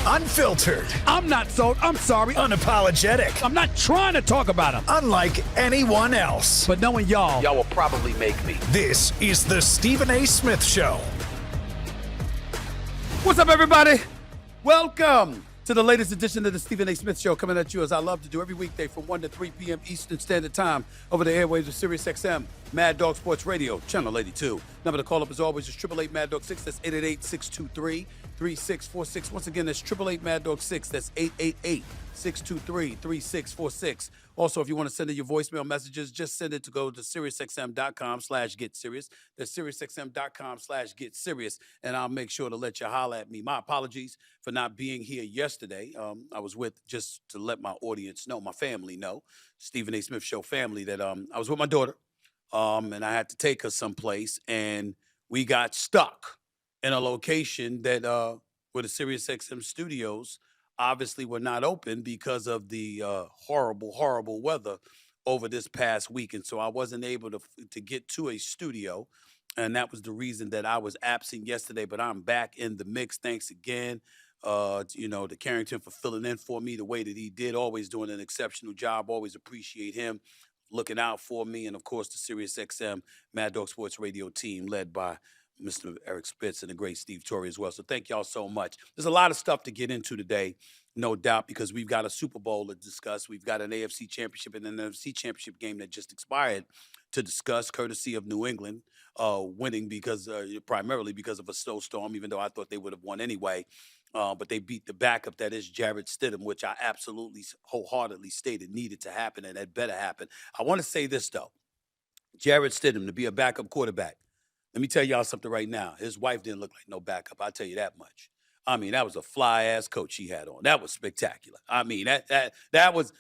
Unfiltered. I'm not sold. I'm sorry. Unapologetic. I'm not trying to talk about him. Unlike anyone else. But knowing y'all will probably make me. This is the Stephen A. Smith Show. What's up, everybody? Welcome to the latest edition of the Stephen A. Smith Show, coming at you as I love to do every weekday from 1 to 3 p.m. Eastern Standard Time over the airwaves of SiriusXM, Mad Dog Sports Radio, Channel 82. Number to call up as always is 888 Mad Dog 6. That's 888-623-3646. Once again, that's 888 Mad Dog 6. That's 888-623-3646. Also, if you want to send in your voicemail messages, just send it to go to SiriusXM.com/GetSerious. That's SiriusXM.com/GetSerious, and I'll make sure to let you holler at me. My apologies for not being here yesterday. I was with, just to let my audience know, my family know, Stephen A. Smith Show family, that I was with my daughter, and I had to take her someplace, and we got stuck in a location that where the SiriusXM studios obviously were not open because of the horrible weather over this past week. And so I wasn't able to get to a studio. And that was the reason that I was absent yesterday. But I'm back in the mix. Thanks again, to Carrington for filling in for me the way that he did, always doing an exceptional job. Always appreciate him looking out for me. And, of course, the SiriusXM Mad Dog Sports Radio team led by Mr. Eric Spitz and the great Steve Torrey as well. So thank y'all so much. There's a lot of stuff to get into today, no doubt, because we've got a Super Bowl to discuss. We've got an AFC Championship and an NFC Championship game that just expired to discuss, courtesy of New England winning primarily because of a snowstorm, even though I thought they would have won anyway. But they beat the backup, that is Jarrett Stidham, which I absolutely wholeheartedly stated needed to happen and had better happen. I want to say this, though. Jarrett Stidham, to be a backup quarterback, let me tell y'all something right now. His wife didn't look like no backup. I'll tell you that much. I mean, that was a fly-ass coat she had on. That was spectacular. I mean, that was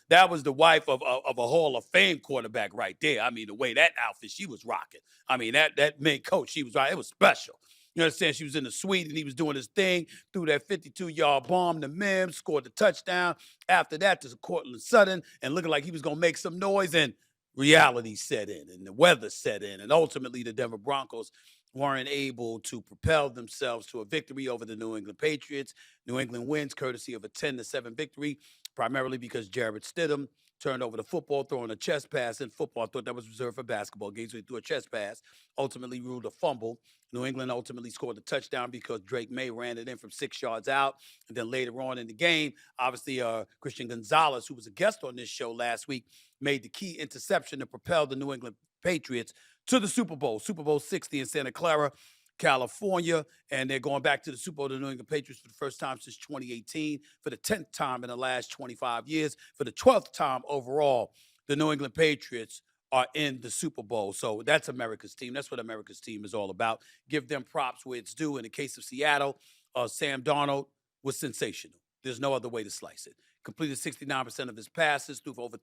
the wife of a Hall of Fame quarterback right there. I mean, the way that outfit she was rocking. I mean, that main coat she was rocking, it was special. You understand? She was in the suite and he was doing his thing, threw that 52-yard bomb to Mims, scored the touchdown. After that, to Cortland Sutton, and looking like he was going to make some noise, and reality set in and the weather set in, and ultimately the Denver Broncos weren't able to propel themselves to a victory over the New England Patriots. New England wins courtesy of a 10-7 victory, primarily because Jarrett Stidham turned over the football, throwing a chest pass in football. I thought that was reserved for basketball games, so he threw a chest pass, ultimately ruled a fumble. New England ultimately scored the touchdown because Drake May ran it in from 6 yards out. And then later on in the game, obviously Christian Gonzalez, who was a guest on this show last week, made the key interception to propel the New England Patriots to the Super Bowl 60 in Santa Clara, California, and they're going back to the Super Bowl, the New England Patriots, for the first time since 2018, for the 10th time in the last 25 years, for the 12th time overall, the New England Patriots are in the Super Bowl. So that's America's team. That's what America's team is all about. Give them props where it's due. In the case of Seattle, Sam Darnold was sensational. There's no other way to slice it. Completed 69% of his passes, threw for about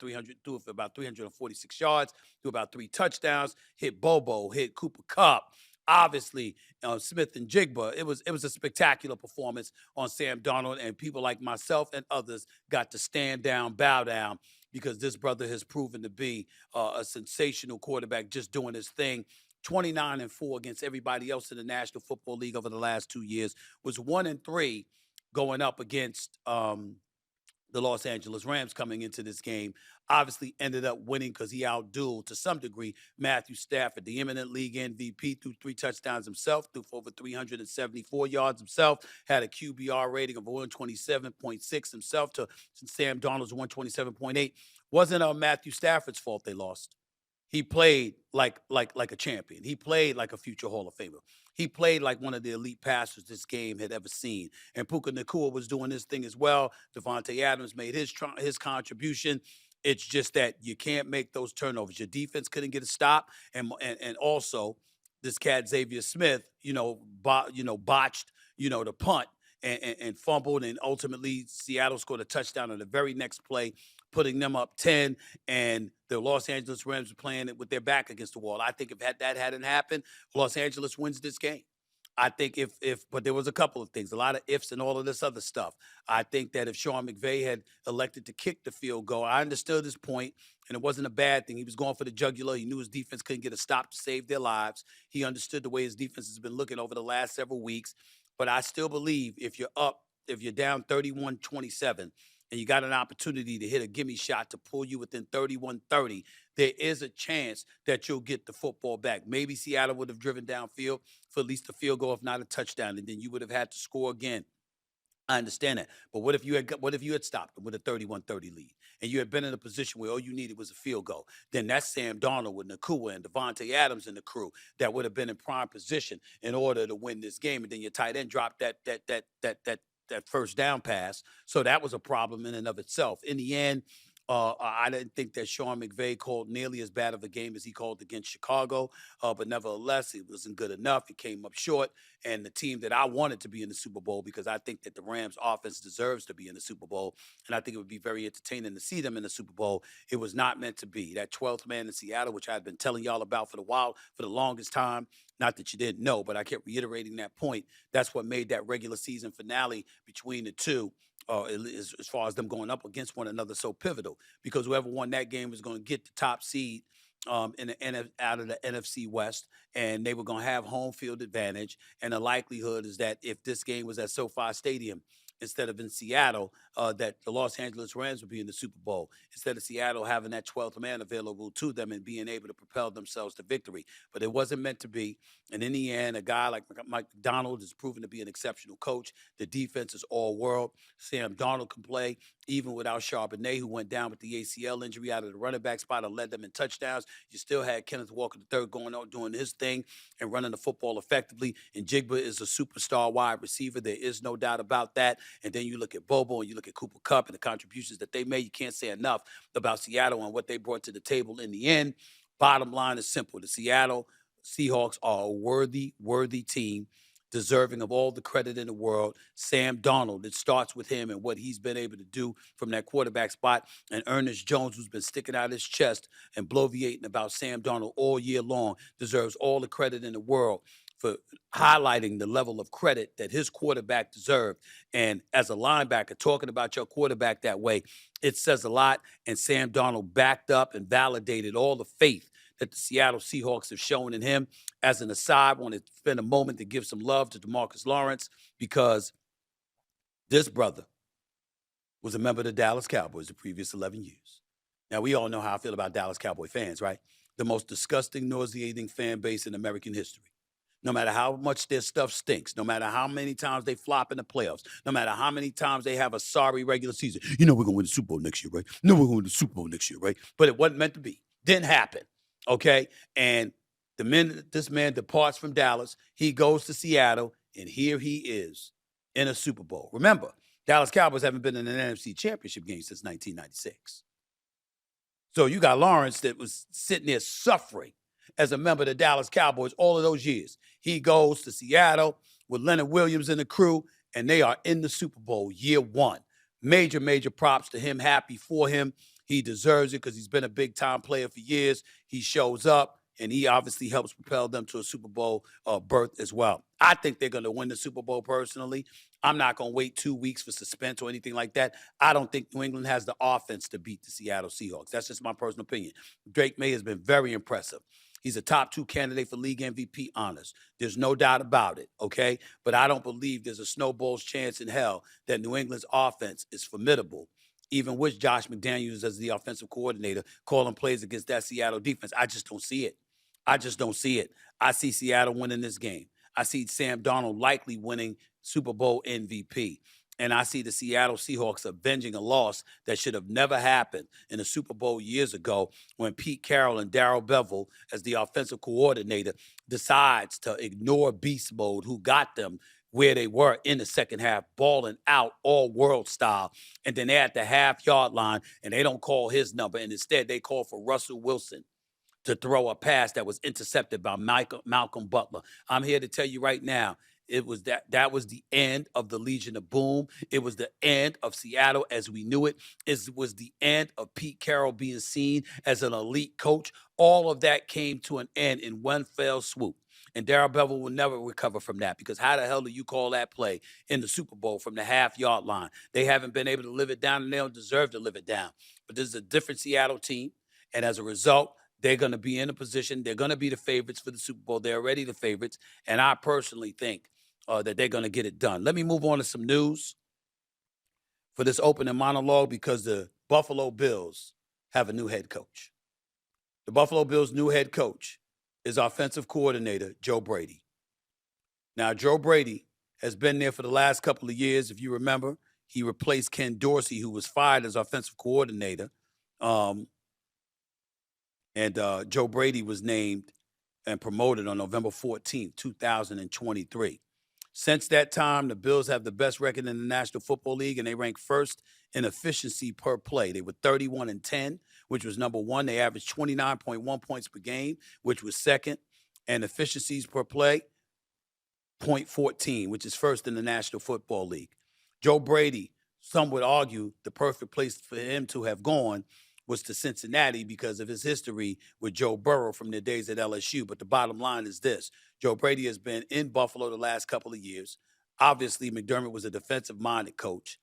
346 yards, threw about 3 touchdowns, hit Bobo, hit Cooper Kupp. Obviously, Smith and Jigba. It was a spectacular performance on Sam Darnold, and people like myself and others got to stand down, bow down, because this brother has proven to be a sensational quarterback, just doing his thing. 29-4 against everybody else in the National Football League over the last 2 years. Was 1-3 going up against the Los Angeles Rams coming into this game. Obviously ended up winning because he outdueled, to some degree, Matthew Stafford, the eminent league MVP, threw 3 touchdowns himself, threw for over 374 yards himself, had a QBR rating of 127.6 himself to Sam Darnold's 127.8. Wasn't Matthew Stafford's fault they lost. He played like a champion. He played like a future Hall of Famer. He played like one of the elite passers this game had ever seen. And Puka Nacua was doing his thing as well. Devontae Adams made his contribution. It's just that you can't make those turnovers. Your defense couldn't get a stop, and also this cat Xavier Smith, botched, the punt and fumbled, and ultimately Seattle scored a touchdown on the very next play, putting them up 10, and the Los Angeles Rams were playing it with their back against the wall. I think if that hadn't happened, Los Angeles wins this game. I think but there was a couple of things, a lot of ifs and all of this other stuff. I think that if Sean McVay had elected to kick the field goal, I understood his point, and it wasn't a bad thing. He was going for the jugular. He knew his defense couldn't get a stop to save their lives. He understood the way his defense has been looking over the last several weeks. But I still believe if you're up if you're down 31-27 and you got an opportunity to hit a gimme shot to pull you within 31-30, there is a chance that you'll get the football back. Maybe Seattle would have driven downfield for at least a field goal, if not a touchdown, and then you would have had to score again. I understand that. But what if you had stopped them with a 31-30 lead and you had been in a position where all you needed was a field goal? Then that's Sam Darnold with Nakua and Devontae Adams and the crew that would have been in prime position in order to win this game. And then your tight end dropped that first down pass. So that was a problem in and of itself. In the end, I didn't think that Sean McVay called nearly as bad of a game as he called against Chicago. But nevertheless, it wasn't good enough. He came up short. And the team that I wanted to be in the Super Bowl, because I think that the Rams offense deserves to be in the Super Bowl, and I think it would be very entertaining to see them in the Super Bowl. It was not meant to be. That 12th man in Seattle, which I've been telling y'all about for the longest time, not that you didn't know, but I kept reiterating that point. That's what made that regular season finale between the two, as far as them going up against one another, so pivotal, because whoever won that game was going to get the top seed out of the NFC West, and they were going to have home field advantage. And the likelihood is that if this game was at SoFi Stadium instead of in Seattle, that the Los Angeles Rams would be in the Super Bowl instead of Seattle having that 12th man available to them and being able to propel themselves to victory. But it wasn't meant to be. And in the end, a guy like Mike McDonald is proven to be an exceptional coach. The defense is all world. Sam Darnold can play even without Charbonnet, who went down with the ACL injury out of the running back spot and led them in touchdowns. You still had Kenneth Walker III going out doing his thing and running the football effectively. And Jigba is a superstar wide receiver. There is no doubt about that. And then you look at Bobo and you look at Cooper Kupp and the contributions that they made. You can't say enough about Seattle and what they brought to the table in the end. Bottom line is simple. The Seattle Seahawks are a worthy team, deserving of all the credit in the world. Sam Darnold, it starts with him and what he's been able to do from that quarterback spot. And Ernest Jones, who's been sticking out his chest and bloviating about Sam Darnold all year long, deserves all the credit in the world for highlighting the level of credit that his quarterback deserved. And as a linebacker, talking about your quarterback that way, it says a lot. And Sam Darnold backed up and validated all the faith that the Seattle Seahawks have shown in him. As an aside, I want to spend a moment to give some love to DeMarcus Lawrence, because this brother was a member of the Dallas Cowboys the previous 11 years. Now, we all know how I feel about Dallas Cowboy fans, right? The most disgusting, nauseating fan base in American history. No matter how much their stuff stinks, no matter how many times they flop in the playoffs, no matter how many times they have a sorry regular season. You know we're going to win the Super Bowl next year, right? You know we're going to win the Super Bowl next year, right? But it wasn't meant to be. Didn't happen, okay? And the minute this man departs from Dallas, he goes to Seattle, and here he is in a Super Bowl. Remember, Dallas Cowboys haven't been in an NFC Championship game since 1996. So you got Lawrence that was sitting there suffering as a member of the Dallas Cowboys all of those years. He goes to Seattle with Leonard Williams and the crew, and they are in the Super Bowl year one. Major props to him. Happy for him. He deserves it because he's been a big-time player for years. He shows up, and he obviously helps propel them to a Super Bowl berth as well. I think they're going to win the Super Bowl personally. I'm not going to wait 2 weeks for suspense or anything like that. I don't think New England has the offense to beat the Seattle Seahawks. That's just my personal opinion. Drake May has been very impressive. He's a top 2 candidate for league MVP honors. There's no doubt about it, okay? But I don't believe there's a snowball's chance in hell that New England's offense is formidable, even with Josh McDaniels as the offensive coordinator calling plays against that Seattle defense. I just don't see it. I just don't see it. I see Seattle winning this game. I see Sam Darnold likely winning Super Bowl MVP. And I see the Seattle Seahawks avenging a loss that should have never happened in the Super Bowl years ago, when Pete Carroll and Darrell Bevell, as the offensive coordinator, decides to ignore beast mode, who got them where they were in the second half, balling out all world style. And then they're at the half-yard line, and they don't call his number. And instead, they call for Russell Wilson to throw a pass that was intercepted by Malcolm Butler. I'm here to tell you right now, it was that was the end of the Legion of Boom. It was the end of Seattle as we knew it. It was the end of Pete Carroll being seen as an elite coach. All of that came to an end in one fell swoop. And Darrell Bevell will never recover from that, because how the hell do you call that play in the Super Bowl from the half-yard line? They haven't been able to live it down, and they don't deserve to live it down. But this is a different Seattle team, and as a result, they're going to be in a position. They're going to be the favorites for the Super Bowl. They're already the favorites, and I personally think that they're going to get it done. Let me move on to some news. for this opening monologue because the Buffalo Bills have a new head coach. The Buffalo Bills' new head coach is offensive coordinator Joe Brady. Now, Joe Brady has been there for the last couple of years. If you remember, he replaced Ken Dorsey, who was fired as offensive coordinator. And Joe Brady was named and promoted on November 14th, 2023. Since that time, the Bills have the best record in the National Football League, and they rank first in efficiency per play. They were 31-10, which was number one. They averaged 29.1 points per game, which was second. And efficiencies per play, 0.14, which is first in the National Football League. Joe Brady, some would argue the perfect place for him to have gone was to Cincinnati because of his history with Joe Burrow from their days at LSU. But the bottom line is this. Joe Brady has been in Buffalo the last couple of years. Obviously, McDermott was a defensive-minded coach.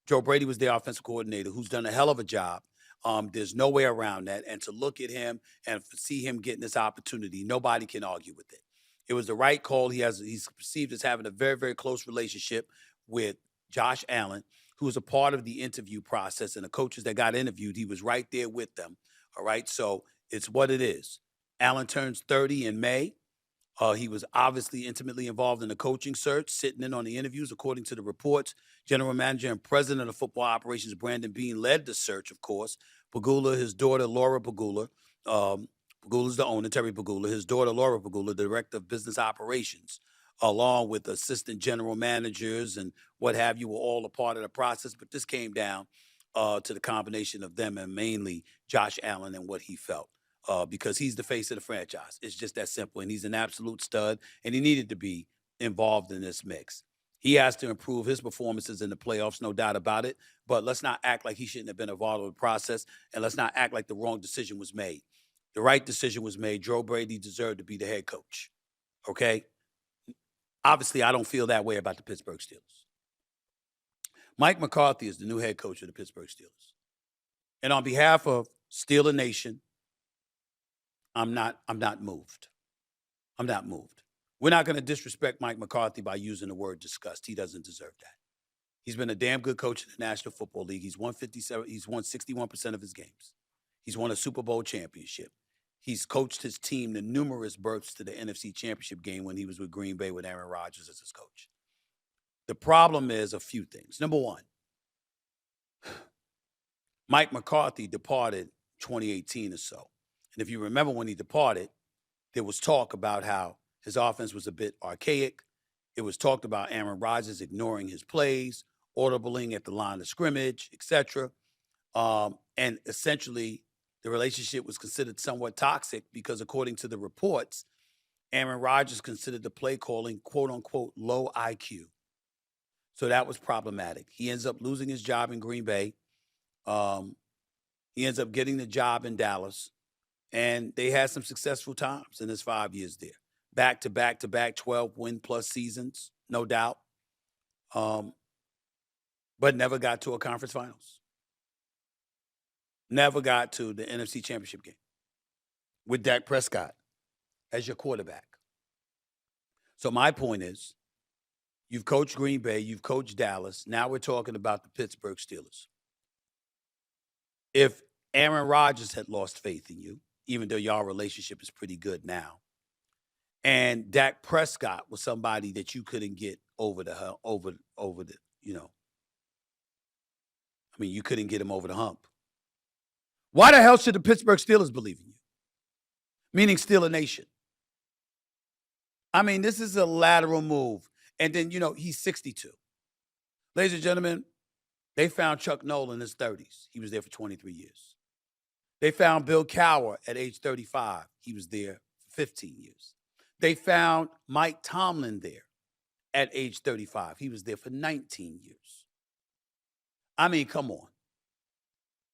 Joe Brady was their offensive coordinator who's done a hell of a job. There's no way around that. And to look at him and see him getting this opportunity, nobody can argue with it. It was the right call. He's perceived as having a very, very close relationship with Josh Allen, who was a part of the interview process, and the coaches that got interviewed, he was right there with them. All right, so it's what it is. Allen turns 30 in May. He was obviously intimately involved in the coaching search, sitting in on the interviews, according to the reports. General manager and president of football operations, Brandon Beane, led the search, of course. Pegula, his daughter, Laura Pegula. Pegula's the owner, Terry Pegula. His daughter, Laura Pegula, director of business operations, along with assistant general managers and what have you, were all a part of the process. But this came down to the combination of them and mainly Josh Allen and what he felt. Because he's the face of the franchise. It's just that simple. And he's an absolute stud, and he needed to be involved in this mix. He has to improve his performances in the playoffs, no doubt about it. But let's not act like he shouldn't have been involved in the process, and let's not act like the wrong decision was made. The right decision was made. Joe Brady deserved to be the head coach, okay? Obviously, I don't feel that way about the Pittsburgh Steelers. Mike McCarthy is the new head coach of the Pittsburgh Steelers. And on behalf of Steeler Nation, I'm not moved. I'm not moved. We're not going to disrespect Mike McCarthy by using the word disgust. He doesn't deserve that. He's been a damn good coach in the National Football League. He's won 61% of his games. He's won a Super Bowl championship. He's coached his team to numerous berths to the NFC Championship game when he was with Green Bay with Aaron Rodgers as his coach. The problem is a few things. Number one, Mike McCarthy departed 2018 or so. And if you remember when he departed, there was talk about how his offense was a bit archaic. It was talked about Aaron Rodgers ignoring his plays, audibling at the line of scrimmage, etc. And essentially, the relationship was considered somewhat toxic because, according to the reports, Aaron Rodgers considered the play calling, quote unquote, low IQ. So that was problematic. He ends up losing his job in Green Bay. He ends up getting the job in Dallas. And they had some successful times in his 5 years there. Back to back 12-win-plus seasons, no doubt. But never got to a conference finals. Never got to the NFC Championship game with Dak Prescott as your quarterback. So my point is, you've coached Green Bay, you've coached Dallas. Now we're talking about the Pittsburgh Steelers. If Aaron Rodgers had lost faith in you, even though y'all relationship is pretty good now, and Dak Prescott was somebody that you couldn't get over the, you couldn't get him over the hump. Why the hell should the Pittsburgh Steelers believe in you? Meaning Steeler Nation. I mean, this is a lateral move. And then, he's 62. Ladies and gentlemen, they found Chuck Noll in his 30s. He was there for 23 years. They found Bill Cowher at age 35. He was there for 15 years. They found Mike Tomlin there at age 35. He was there for 19 years. I mean, come on.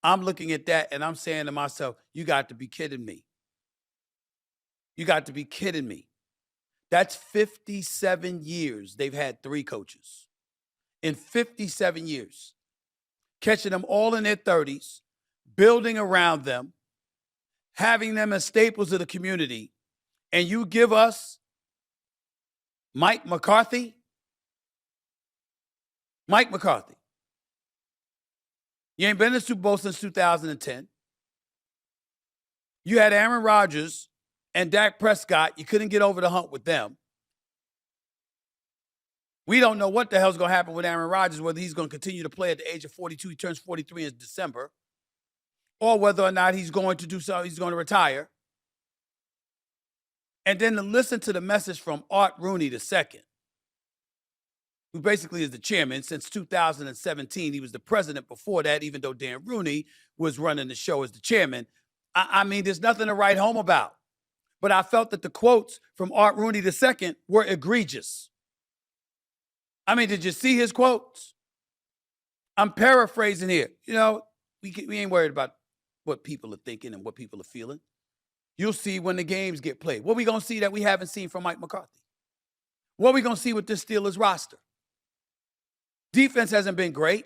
I'm looking at that and I'm saying to myself, you got to be kidding me. You got to be kidding me. That's 57 years they've had three coaches. In 57 years, catching them all in their 30s, building around them, having them as staples of the community, and you give us Mike McCarthy? Mike McCarthy. You ain't been in the Super Bowl since 2010. You had Aaron Rodgers and Dak Prescott. You couldn't get over the hump with them. We don't know what the hell's going to happen with Aaron Rodgers, whether he's going to continue to play at the age of 42. He turns 43 in December. Or whether or not he's going to do so, he's going to retire. And then to listen to the message from Art Rooney II, who basically is the chairman since 2017. He was the president before that, even though Dan Rooney was running the show as the chairman. I mean, there's nothing to write home about. But I felt that the quotes from Art Rooney II were egregious. I mean, did you see his quotes? I'm paraphrasing here. You know, we ain't worried about what people are thinking and what people are feeling. You'll see when the games get played. What are we going to see that we haven't seen from Mike McCarthy? What are we going to see with this Steelers roster? Defense hasn't been great.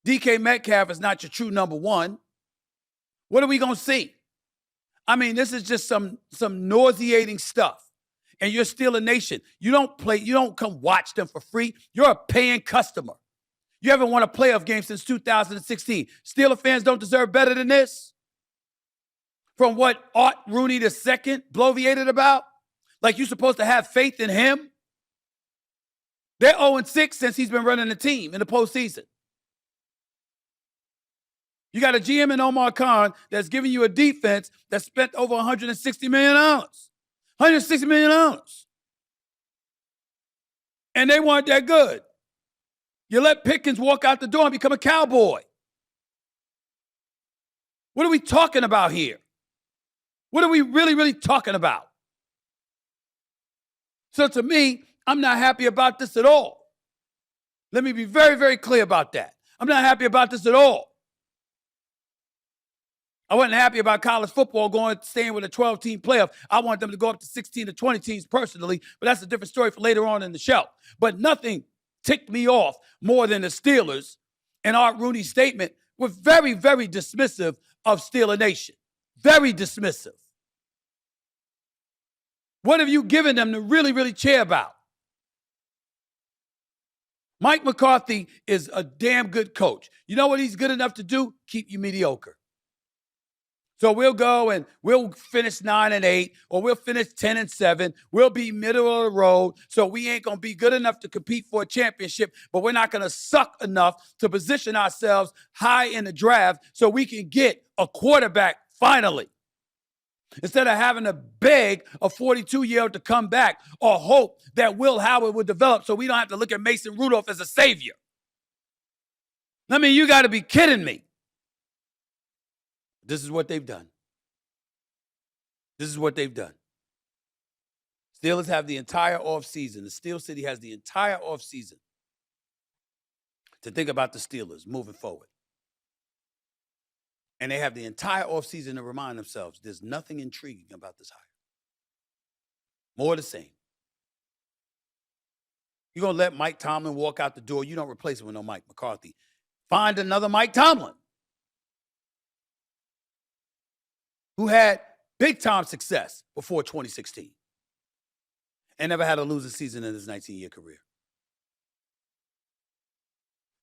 DK Metcalf is not your true number one. What are we going to see? I mean, this is just some nauseating stuff. And you're still a nation. You don't come watch them for free. You're a paying customer. You haven't won a playoff game since 2016. Steeler fans don't deserve better than this? From what Art Rooney II bloviated about? Like you're supposed to have faith in him? They're 0-6 since he's been running the team in the postseason. You got a GM in Omar Khan that's giving you a defense that spent over $160 million. $160 million. And they weren't that good. You let Pickens walk out the door and become a cowboy. What are we talking about here? What are we really talking about? So to me, I'm not happy about this at all. Let me be very clear about that. I'm not happy about this at all. I wasn't happy about college football staying with a 12-team playoff. I want them to go up to 16 to 20 teams personally, but that's a different story for later on in the show. But nothing ticked me off more than the Steelers and Art Rooney's statement were very dismissive of Steeler Nation. Very dismissive. What have you given them to really care about? Mike McCarthy is a damn good coach. You know what he's good enough to do? Keep you mediocre. So we'll go and we'll finish 9-8, or we'll finish 10-7. We'll be middle of the road. So we ain't going to be good enough to compete for a championship, but we're not going to suck enough to position ourselves high in the draft so we can get a quarterback finally. Instead of having to beg a 42-year-old to come back or hope that Will Howard would develop so we don't have to look at Mason Rudolph as a savior. I mean, you got to be kidding me. This is what they've done. This is what they've done. Steelers have the entire offseason. The Steel City has the entire offseason to think about the Steelers moving forward. And they have the entire offseason to remind themselves there's nothing intriguing about this hire. More of the same. You're going to let Mike Tomlin walk out the door. You don't replace him with no Mike McCarthy. Find another Mike Tomlin who had big-time success before 2016 and never had a losing season in his 19-year career.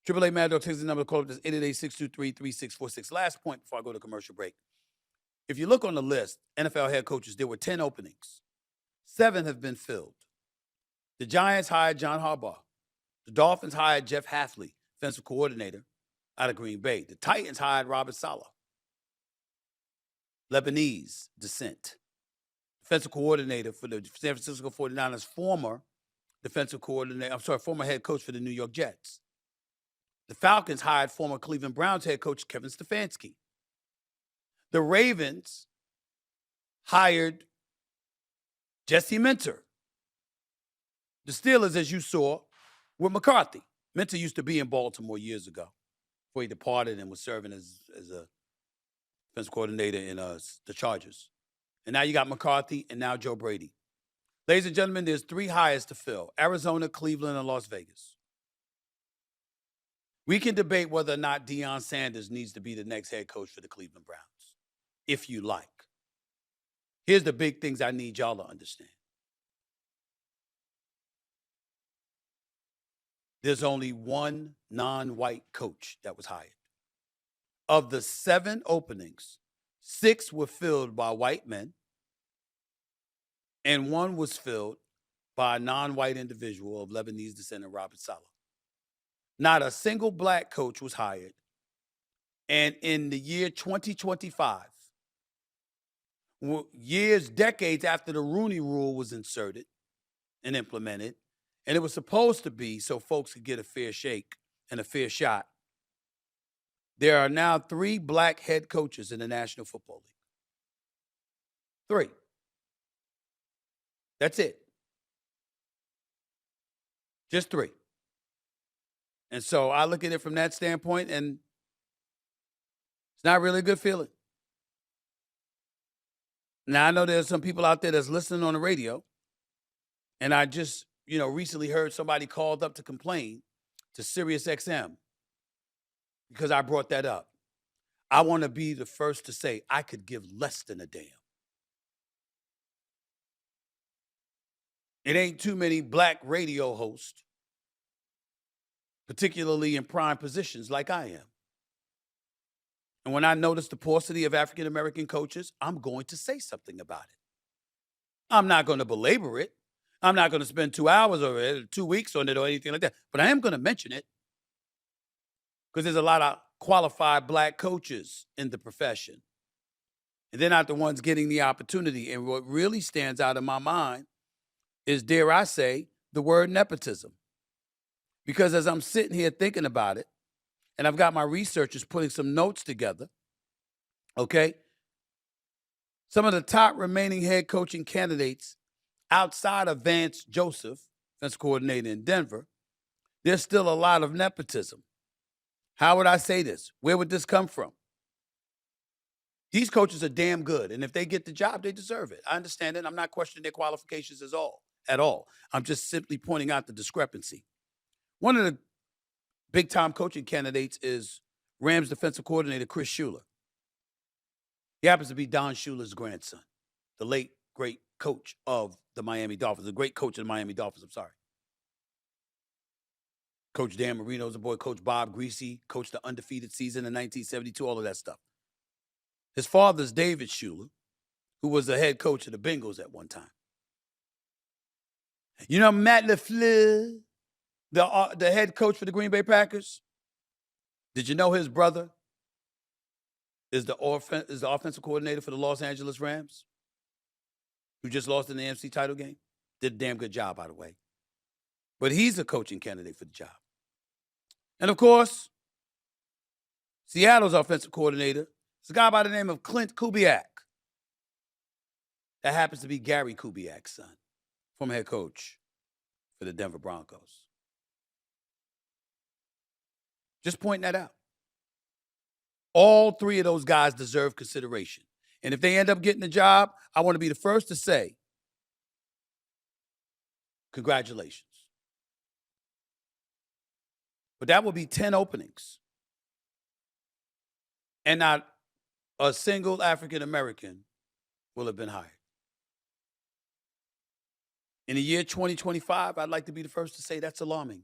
888 Mad Dog takes the number to call up. This 888-623-3646. Last point before I go to commercial break. If you look on the list, NFL head coaches, there were 10 openings. 7 have been filled. The Giants hired John Harbaugh. The Dolphins hired Jeff Hafley, defensive coordinator out of Green Bay. The Titans hired Robert Saleh, Lebanese descent, defensive coordinator for the San Francisco 49ers, former head coach for the New York Jets. The Falcons hired former Cleveland Browns head coach Kevin Stefanski. The Ravens hired Jesse Minter. The Steelers, as you saw, were McCarthy. Minter used to be in Baltimore years ago before he departed and was serving as a defensive coordinator in the Chargers. And now you got McCarthy and now Joe Brady. Ladies and gentlemen, there's 3 hires to fill: Arizona, Cleveland, and Las Vegas. We can debate whether or not Deion Sanders needs to be the next head coach for the Cleveland Browns, if you like. Here's the big things I need y'all to understand. There's only one non-white coach that was hired. of the 7 openings, 6 were filled by white men, and 1 was filled by a non-white individual of Lebanese descent, Robert Saleh. Not a single black coach was hired. And in the year 2025, decades after the Rooney Rule was inserted and implemented, and it was supposed to be so folks could get a fair shake and a fair shot, there are now 3 black head coaches in the National Football League. 3. That's it. Just 3. And so I look at it from that standpoint, and it's not really a good feeling. Now, I know there's some people out there that's listening on the radio, and I just, recently heard somebody called up to complain to Sirius XM because I brought that up. I want to be the first to say I could give less than a damn. It ain't too many black radio hosts, particularly in prime positions like I am. And when I notice the paucity of African-American coaches, I'm going to say something about it. I'm not going to belabor it. I'm not going to spend 2 hours or 2 weeks on it or anything like that. But I am going to mention it because there's a lot of qualified black coaches in the profession. And they're not the ones getting the opportunity. And what really stands out in my mind is, dare I say, the word nepotism. Because as I'm sitting here thinking about it, and I've got my researchers putting some notes together, okay? Some of the top remaining head coaching candidates outside of Vance Joseph, defense coordinator in Denver, there's still a lot of nepotism. How would I say this? Where would this come from? These coaches are damn good, and if they get the job, they deserve it. I understand it. I'm not questioning their qualifications at all. I'm just simply pointing out the discrepancy. One of the big-time coaching candidates is Rams defensive coordinator Chris Shula. He happens to be Don Shula's grandson, the late, great coach of the Miami Dolphins, the great coach of the Miami Dolphins, I'm sorry. Coach Dan Marino's a boy, Coach Bob Greasy, coached the undefeated season in 1972, all of that stuff. His father's David Shula, who was the head coach of the Bengals at one time. You know Matt LaFleur, the head coach for the Green Bay Packers? Did you know his brother is the offensive coordinator for the Los Angeles Rams, who just lost in the NFC title game? Did a damn good job, by the way. But he's a coaching candidate for the job. And, of course, Seattle's offensive coordinator is a guy by the name of Clint Kubiak. That happens to be Gary Kubiak's son, former head coach for the Denver Broncos. Just pointing that out. All 3 of those guys deserve consideration. And if they end up getting the job, I want to be the first to say, congratulations. But that will be 10 openings. And not a single African American will have been hired. In the year 2025, I'd like to be the first to say that's alarming.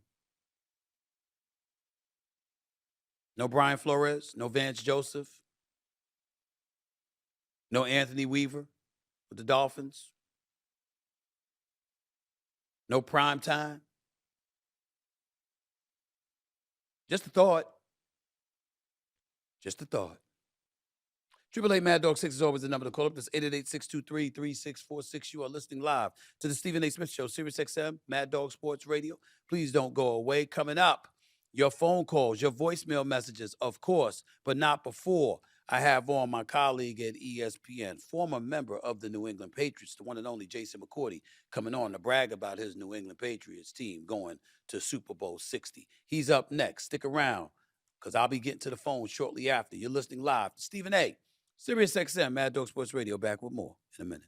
No Brian Flores, no Vance Joseph, no Anthony Weaver with the Dolphins, no prime time. Just a thought. Just a thought. 888 Mad Dog 6 is always the number to call up. That's 888-623-3646. You are listening live to the Stephen A. Smith Show, Sirius XM, Mad Dog Sports Radio. Please don't go away. Coming up, your phone calls, your voicemail messages, of course, but not before I have on my colleague at ESPN, former member of the New England Patriots, the one and only Jason McCourty, coming on to brag about his New England Patriots team going to Super Bowl 60. He's up next. Stick around, because I'll be getting to the phone shortly after. You're listening live to Stephen A. Sirius XM, Mad Dog Sports Radio. Back with more in a minute.